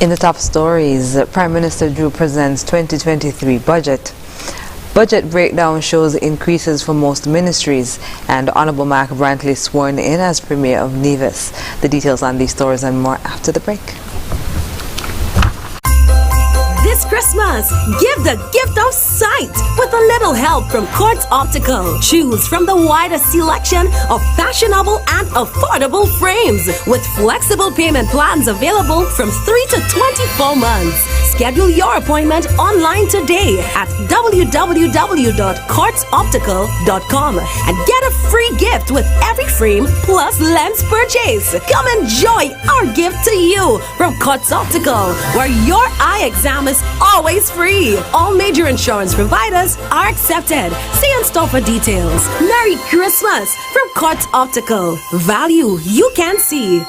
In the top stories, Prime Minister Drew presents 2023 budget. Budget breakdown shows increases for most ministries, and Honorable Mark Brantley sworn in as Premier of Nevis. The details on these stories and more after the break. This Christmas, give the gift of sight with a little help from Quartz Optical. Choose from the widest selection of fashionable and affordable frames with flexible payment plans available from 3 to 24 months. Schedule your appointment online today at www.quartzoptical.com and get a free gift with every frame plus lens purchase. Come enjoy our gift to you from Quartz Optical, where your eye exam is always free. All major insurance providers are accepted. See in store for details. Merry Christmas from Quartz Optical. Value you can see.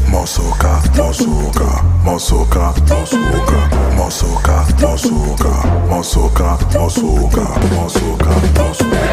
Mosoka, mosoka, mosoka, mosoka, mosoka, mosoka, mosoka, mosoka, mosoka, mosoka.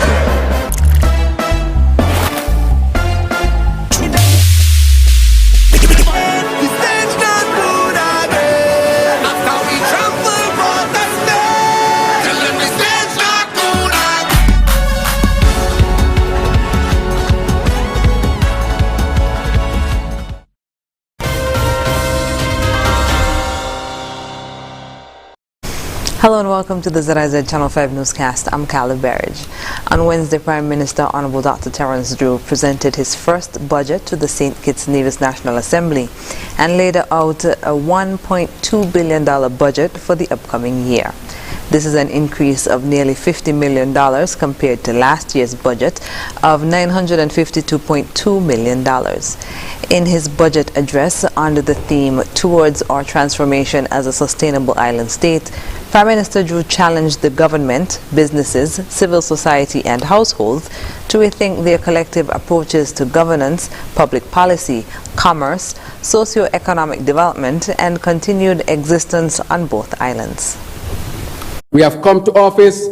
Hello and welcome to the ZIZ Channel 5 newscast. I'm Caleb Berridge. On Wednesday, Prime Minister Honorable Dr. Terence Drew presented his first budget to the St. Kitts Nevis National Assembly and laid out a $1.2 billion budget for the upcoming year. This is an increase of nearly $50 million compared to last year's budget of $952.2 million. In his budget address under the theme Towards Our Transformation as a Sustainable Island State, Prime Minister Drew challenged the government, businesses, civil society and households to rethink their collective approaches to governance, public policy, commerce, socio-economic development and continued existence on both islands. We have come to office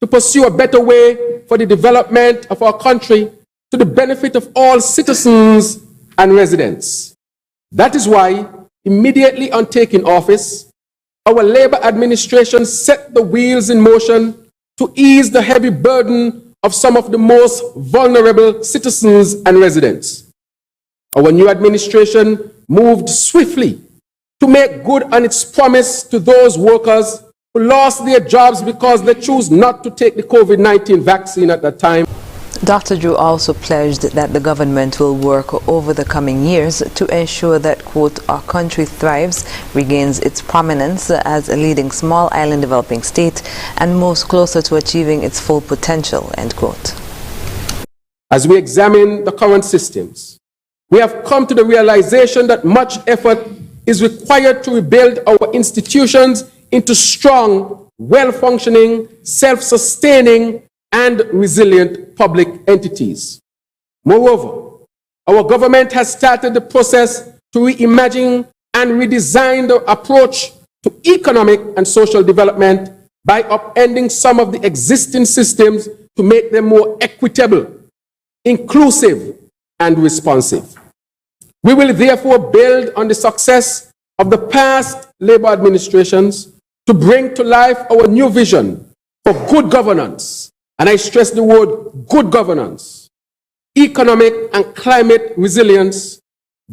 to pursue a better way for the development of our country to the benefit of all citizens and residents. That is why, immediately on taking office, our Labour administration set the wheels in motion to ease the heavy burden of some of the most vulnerable citizens and residents. Our new administration moved swiftly to make good on its promise to those workers who lost their jobs because they chose not to take the COVID-19 vaccine at that time. Dr. Drew also pledged that the government will work over the coming years to ensure that, quote, our country thrives, regains its prominence as a leading small island developing state, and moves closer to achieving its full potential, end quote. As we examine the current systems, we have come to the realization that much effort is required to rebuild our institutions into strong, well-functioning, self-sustaining, and resilient public entities. Moreover, our government has started the process to reimagine and redesign the approach to economic and social development by upending some of the existing systems to make them more equitable, inclusive, and responsive. We will therefore build on the success of the past Labour administrations to bring to life our new vision for good governance, and I stress the word good governance, economic and climate resilience,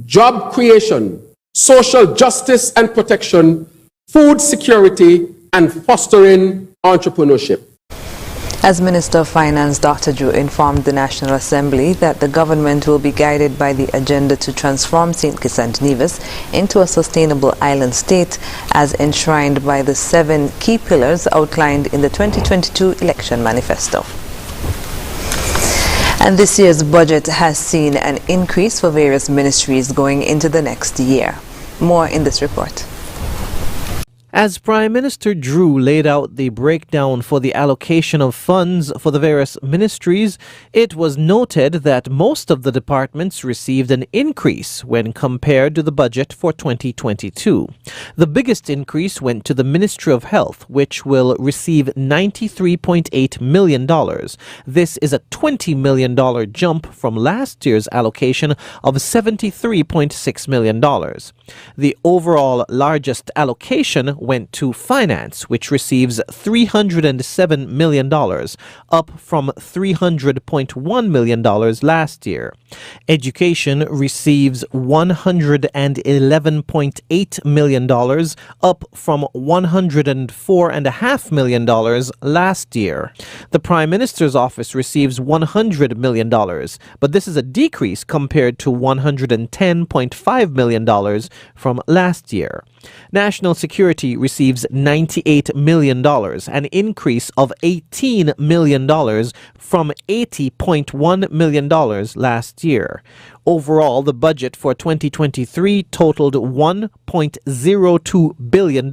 job creation, social justice and protection, food security, and fostering entrepreneurship. As Minister of Finance, Dr. Drew informed the National Assembly that the government will be guided by the agenda to transform St. Kitts and Nevis into a sustainable island state as enshrined by the 7 key pillars outlined in the 2022 election manifesto. And this year's budget has seen an increase for various ministries going into the next year. More in this report. As Prime Minister Drew laid out the breakdown for the allocation of funds for the various ministries, it was noted that most of the departments received an increase when compared to the budget for 2022. The biggest increase went to the Ministry of Health, which will receive $93.8 million. This is a $20 million jump from last year's allocation of $73.6 million. The overall largest allocation went to Finance, which receives $307 million, up from $300.1 million last year. Education receives $111.8 million, up from $104.5 million last year. The Prime Minister's office receives $100 million, but this is a decrease compared to $110.5 million from last year. National Security receives $98 million, an increase of $18 million from $80.1 million last year. Overall, the budget for 2023 totaled $1.02 billion,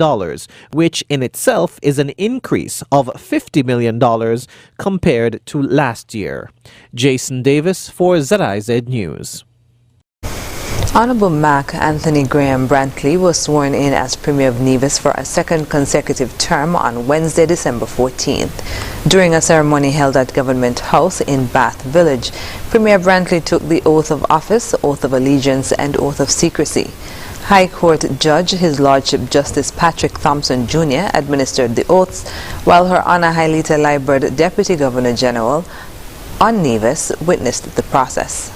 which in itself is an increase of $50 million compared to last year. Jason Davis for ZIZ News. Honorable Mac Anthony Graham Brantley was sworn in as Premier of Nevis for a second consecutive term on Wednesday, December 14th. During a ceremony held at Government House in Bath Village, Premier Brantley took the oath of office, oath of allegiance, and oath of secrecy. High Court Judge His Lordship Justice Patrick Thompson Jr. administered the oaths, while Her Honor Hyleta Liburd, Deputy Governor General on Nevis, witnessed the process.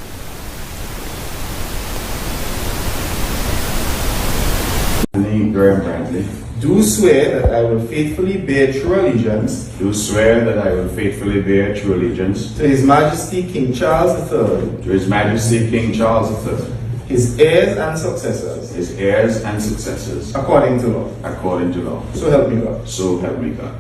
Graham Brantley. Do swear that I will faithfully bear true allegiance. Do swear that I will faithfully bear true allegiance to His Majesty King Charles III. To His Majesty King Charles III. His heirs and successors. His heirs and successors. According to law. According to law. So help me God. So help me God.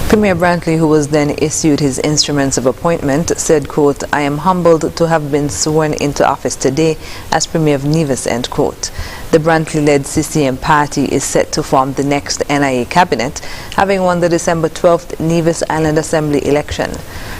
Premier Brantley, who was then issued his instruments of appointment, said, quote, "I am humbled to have been sworn into office today as Premier of Nevis," end quote. The Brantley-led CCM party is set to form the next NIA cabinet, having won the December 12th Nevis Island Assembly election.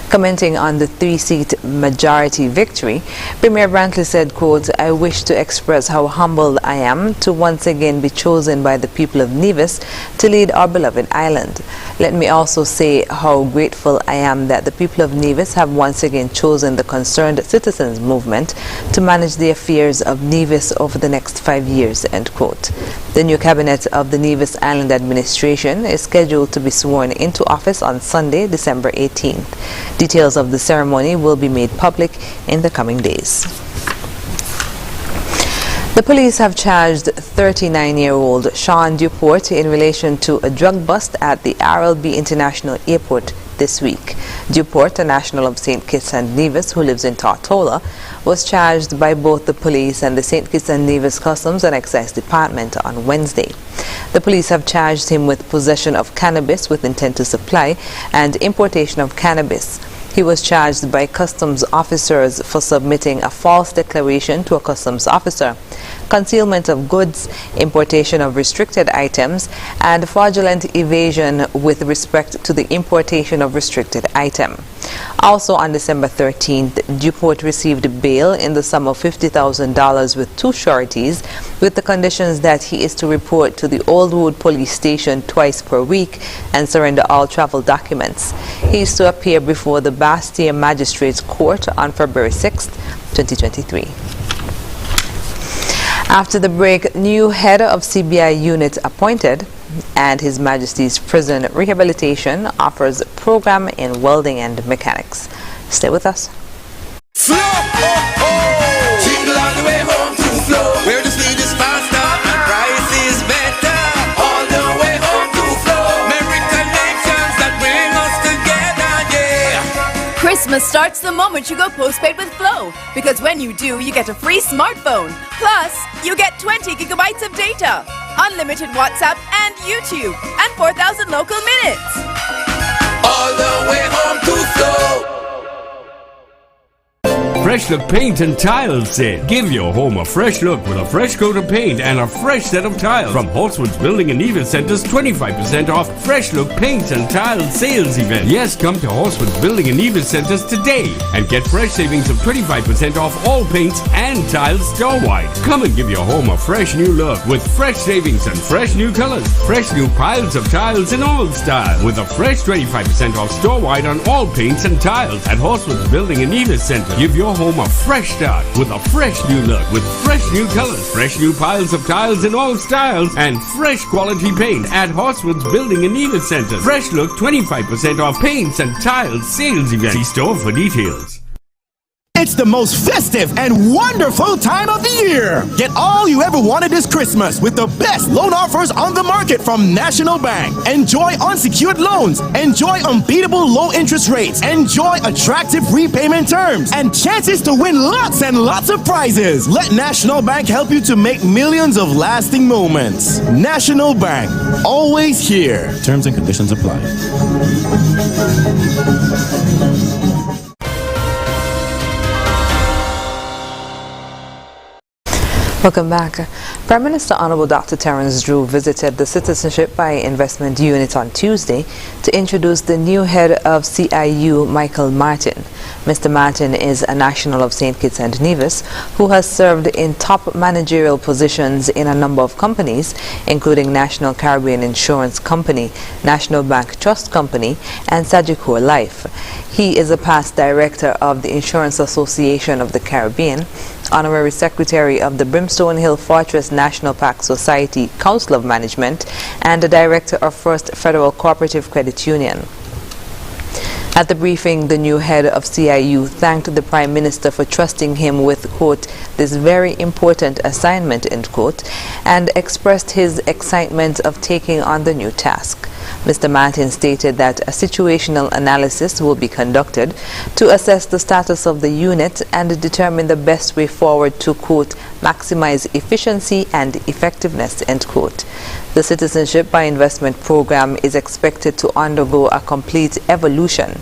Commenting on the three-seat majority victory, Premier Brantley said, quote, "I wish to express how humbled I am to once again be chosen by the people of Nevis to lead our beloved island. Let me also say how grateful I am that the people of Nevis have once again chosen the Concerned Citizens Movement to manage the affairs of Nevis over the next 5 years," end quote. The new cabinet of the Nevis Island Administration is scheduled to be sworn into office on Sunday, December 18th. Details of the ceremony will be made public in the coming days. The police have charged 39-year-old Sean Duport in relation to a drug bust at the RLB International Airport this week. Duport, a national of St. Kitts and Nevis who lives in Tortola, was charged by both the police and the St. Kitts and Nevis Customs and Excise Department on Wednesday. The police have charged him with possession of cannabis with intent to supply and importation of cannabis. He was charged by customs officers for submitting a false declaration to a customs officer, concealment of goods, importation of restricted items, and fraudulent evasion with respect to the importation of restricted item. Also on December 13th, Duport received bail in the sum of $50,000 with two sureties, with the conditions that he is to report to the Old Wood Police Station twice per week and surrender all travel documents. He is to appear before the Bastia Magistrates Court on February 6, 2023. After the break, new head of CBI unit appointed, and His Majesty's Prison Rehabilitation offers a program in welding and mechanics. Stay with us. Flow, oh, oh. Jingle all the way home to Flow, where the speed is faster and price is better. All the way home to Flow, merry connections that bring us together, yeah. Christmas starts the moment you go postpaid with Flow, because when you do, you get a free smartphone. Plus, you get 20 gigabytes of data, unlimited WhatsApp and YouTube, and 4,000 local minutes. All the way home to Flow. Fresh Look Paint and Tiles sale. Give your home a fresh look with a fresh coat of paint and a fresh set of tiles. From Horswood's Building and Nevis Center's 25% off Fresh Look Paint and Tiles sales event. Yes, come to Horswood's Building and Nevis Centers today and get fresh savings of 25% off all paints and tiles store-wide. Come and give your home a fresh new look with fresh savings and fresh new colors. Fresh new piles of tiles in all styles with a fresh 25% off store-wide on all paints and tiles at Horswood's Building and Nevis Center. Give your home a fresh start with a fresh new look with fresh new colors, fresh new piles of tiles in all styles, and fresh quality paint at Horswood's Building and Nevis Center. Fresh Look 25% off paints and tiles sales event. See store for details. It's the most festive and wonderful time of the year. Get all you ever wanted this Christmas with the best loan offers on the market from National Bank. Enjoy unsecured loans. Enjoy unbeatable low interest rates. Enjoy attractive repayment terms and chances to win lots and lots of prizes. Let National Bank help you to make millions of lasting moments. National Bank, always here. Terms and conditions apply. Welcome back. Prime Minister Honorable Dr. Terence Drew visited the Citizenship by Investment Unit on Tuesday to introduce the new head of CIU, Michael Martin. Mr. Martin is a national of St. Kitts and Nevis who has served in top managerial positions in a number of companies, including National Caribbean Insurance Company, National Bank Trust Company, and Sagicor Life. He is a past director of the Insurance Association of the Caribbean, honorary secretary of the Brimstone Hill Fortress National Park Society Council of Management, and a director of First Federal Cooperative Credit Union. At the briefing, the new head of CIU thanked the Prime Minister for trusting him with, quote, this very important assignment, end quote, and expressed his excitement of taking on the new task. Mr. Martin stated that a situational analysis will be conducted to assess the status of the unit and determine the best way forward to, quote, maximize efficiency and effectiveness, end quote. The Citizenship by Investment program is expected to undergo a complete evolution.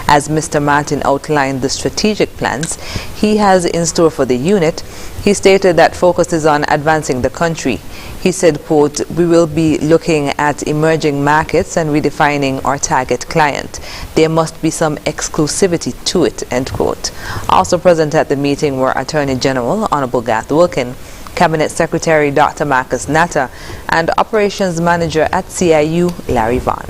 As Mr. Martin outlined the strategic plans he has in store for the unit, he stated that focus is on advancing the country. He said, quote, we will be looking at emerging markets and redefining our target client. There must be some exclusivity to it, end quote. Also present at the meeting were Attorney General Honorable Garth Wilkin, Cabinet Secretary Dr. Marcus Natta, and Operations Manager at CIU, Larry Vaughan.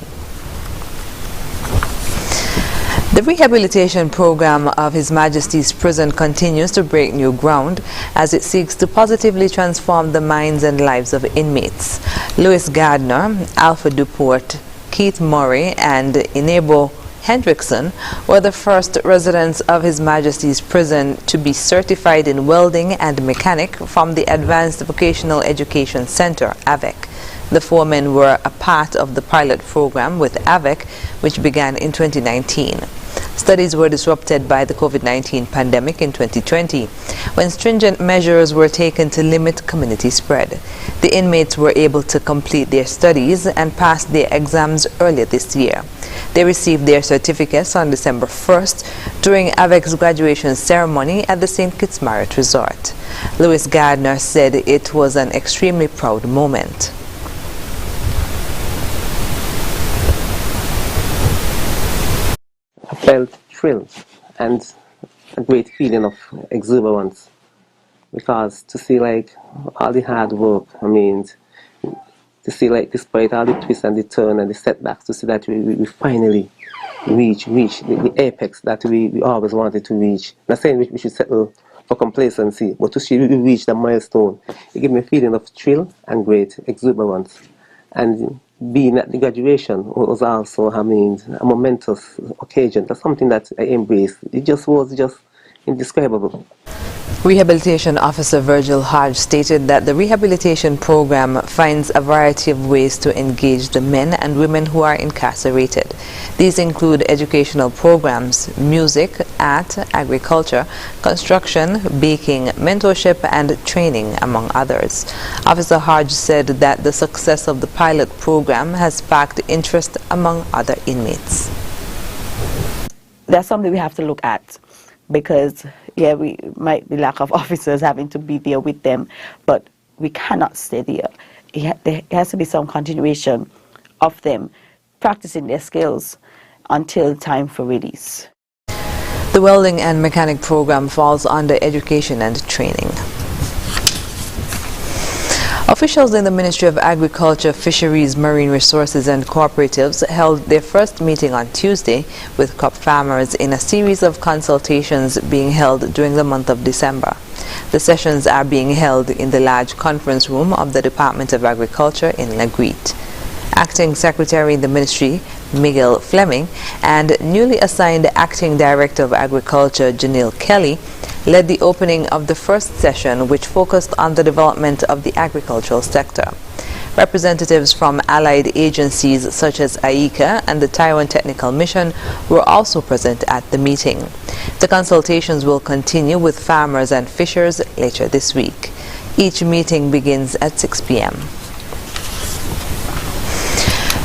The rehabilitation program of His Majesty's Prison continues to break new ground as it seeks to positively transform the minds and lives of inmates. Louis Gardner, Alfred Duport, Keith Murray, and Inebo Hendrickson were the first residents of His Majesty's Prison to be certified in welding and mechanic from the Advanced Vocational Education Center, AVEC. The four men were a part of the pilot program with AVEC, which began in 2019. Studies were disrupted by the COVID-19 pandemic in 2020, when stringent measures were taken to limit community spread. The inmates were able to complete their studies and pass their exams earlier this year. They received their certificates on December 1st during AVEC's graduation ceremony at the St. Kitts Marriott Resort. Louis Gardner said it was an extremely proud moment. I felt thrilled and a great feeling of exuberance, because to see like all the hard work, I mean, to see like despite all the twists and the turn and the setbacks, to see that we finally reach the apex that we always wanted to reach. Not saying we should settle for complacency, but to see we reach the milestone, it gave me a feeling of thrill and great exuberance. And being at the graduation was also, I mean, a momentous occasion. That's something that I embraced. It just was indescribable. Rehabilitation Officer Virgil Hodge stated that the rehabilitation program finds a variety of ways to engage the men and women who are incarcerated. These include educational programs, music, art, agriculture, construction, baking, mentorship, and training, among others. Officer Hodge said that the success of the pilot program has sparked interest among other inmates. That's something we have to look at. because, yeah, we might be lack of officers having to be there with them, but we cannot stay there. There has to be some continuation of them practicing their skills until time for release. The welding and mechanic program falls under education and training. Officials in the Ministry of Agriculture, Fisheries, Marine Resources and Cooperatives held their first meeting on Tuesday with crop farmers in a series of consultations being held during the month of December. The sessions are being held in the large conference room of the Department of Agriculture in Lagreet. Acting Secretary in the Ministry, Miguel Fleming, and newly assigned Acting Director of Agriculture, Janelle Kelly, led the opening of the first session, which focused on the development of the agricultural sector. Representatives from allied agencies such as AICA and the Taiwan Technical Mission were also present at the meeting. The consultations will continue with farmers and fishers later this week. Each meeting begins at 6 p.m.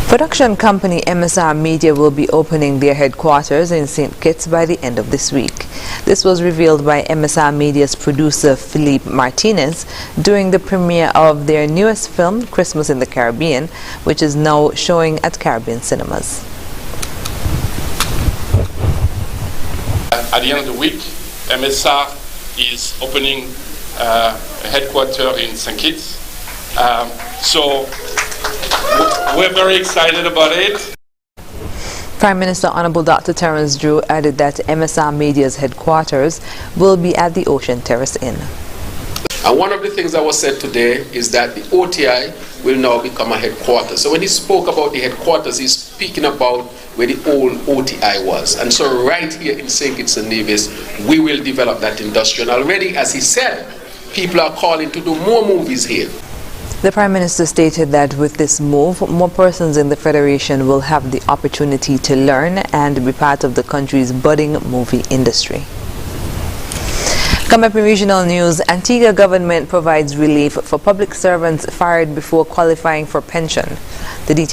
Production company MSR Media will be opening their headquarters in St. Kitts by the end of this week. This was revealed by MSR Media's producer Philippe Martinez during the premiere of their newest film, Christmas in the Caribbean, which is now showing at Caribbean cinemas. At the end of the week, MSR is opening a headquarters in St. Kitts. So we're very excited about it. Prime Minister Honorable Dr. Terence Drew added that MSR Media's headquarters will be at the Ocean Terrace Inn. And one of the things that was said today is that the OTI will now become a headquarters. So when he spoke about the headquarters, he's speaking about where the old OTI was. And so right here in St. Kitts and Nevis, we will develop that industry. And already, as he said, people are calling to do more movies here. The Prime Minister stated that with this move, more persons in the Federation will have the opportunity to learn and be part of the country's budding movie industry. Coming up in regional news, Antigua government provides relief for public servants fired before qualifying for pension. The details